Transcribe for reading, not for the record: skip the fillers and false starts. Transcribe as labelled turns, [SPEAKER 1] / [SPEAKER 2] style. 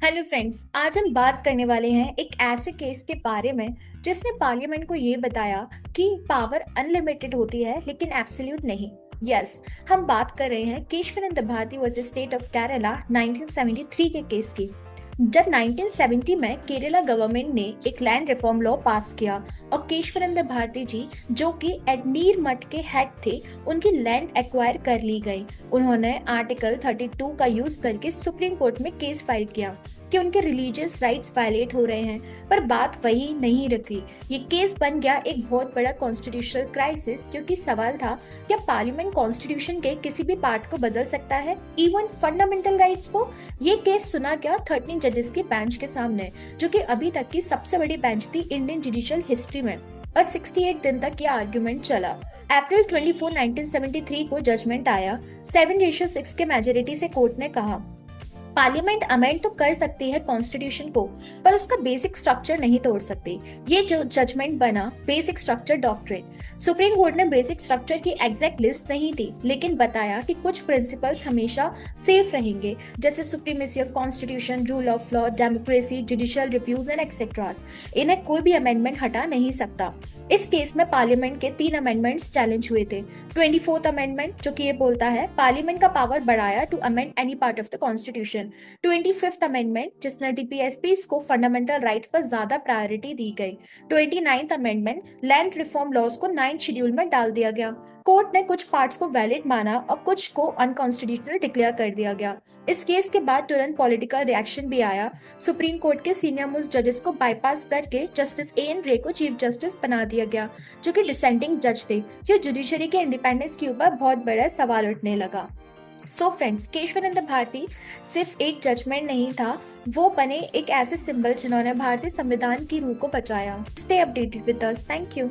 [SPEAKER 1] Hello friends, आज हम बात करने वाले हैं एक ऐसे केस के बारे में जिसने पार्लियामेंट को ये बताया कि पावर अनलिमिटेड होती है लेकिन एब्सोल्यूट नहीं। यस, हम बात कर रहे हैं Keshavananda Bharati versus state of Kerala 1973 के केस की। जब 1970 में केरला गवर्नमेंट ने एक लैंड रिफॉर्म लॉ पास किया और केशवानंद भारती जी, जो कि एडनीर मठ के हेड थे, उनकी लैंड एक्वायर कर ली गई। उन्होंने आर्टिकल 32 का यूज करके सुप्रीम कोर्ट में केस फाइल किया कि उनके रिलीजियस राइट्स वायलेट हो रहे हैं, पर बात वही नहीं रखी। ये केस बन गया एक बहुत बड़ा कॉन्स्टिट्यूशनल क्राइसिस, क्योंकि सवाल था क्या पार्लियामेंट कॉन्स्टिट्यूशन के किसी भी पार्ट को बदल सकता है, इवन फंडामेंटल राइट्स को। ये केस सुना गया 13 जजेस की बेंच के सामने, जो कि अभी तक की सबसे बड़ी बेंच थी इंडियन जुडिशियल हिस्ट्री में, और 68 दिन तक ये आर्ग्यूमेंट चला। अप्रैल 24, 1973 को जजमेंट आया। 7-6 के मेजोरिटी से कोर्ट ने कहा पार्लियामेंट अमेंड तो कर सकती है कॉन्स्टिट्यूशन को, पर उसका बेसिक स्ट्रक्चर नहीं तोड़ सकती। ये जो जजमेंट बना basic structure doctrine. Supreme court ने बेसिक स्ट्रक्चर की एग्जैक्ट लिस्ट नहीं दी, लेकिन बताया कि कुछ प्रिंसिपल्स हमेशा सेफ रहेंगे, जैसे supremacy of constitution, rule of law, democracy, judicial reviews and etceteras. इन्हें कोई भी अमेंडमेंट हटा नहीं सकता। इस केस में पार्लियामेंट के 3 अमेंडमेंट्स चैलेंज हुए थे। 24th अमेंडमेंट, जो कि ये बोलता है पार्लियामेंट का पावर बढ़ाया to amend any part of the constitution. 25th amendment, जिसमें डीपीएसपीज को फंडामेंटल राइट्स पर ज्यादा प्रायोरिटी दी गई। 29th amendment, land reform laws को 9th शेड्यूल में डाल दिया गया। कोर्ट ने कुछ पार्ट्स को वैलिड माना और कुछ को अनकॉन्स्टिट्यूशनल डिक्लेयर कर दिया गया। इस केस के बाद तुरंत पॉलिटिकल रिएक्शन भी आया। सुप्रीम कोर्ट के सीनियर मोस्ट जजेस को बाईपास करके जस्टिस एन रे को चीफ जस्टिस बना दिया गया, जो कि डिसेंडिंग जज थे। जो जुडिशरी के इंडिपेंडेंस के ऊपर बहुत बड़ा सवाल उठने लगा। सो फ्रेंड्स, केशवानंद भारती सिर्फ एक जजमेंट नहीं था, वो बने एक ऐसे सिंबल जिन्होंने भारतीय संविधान की रूह को बचाया। Stay updated with us. Thank you.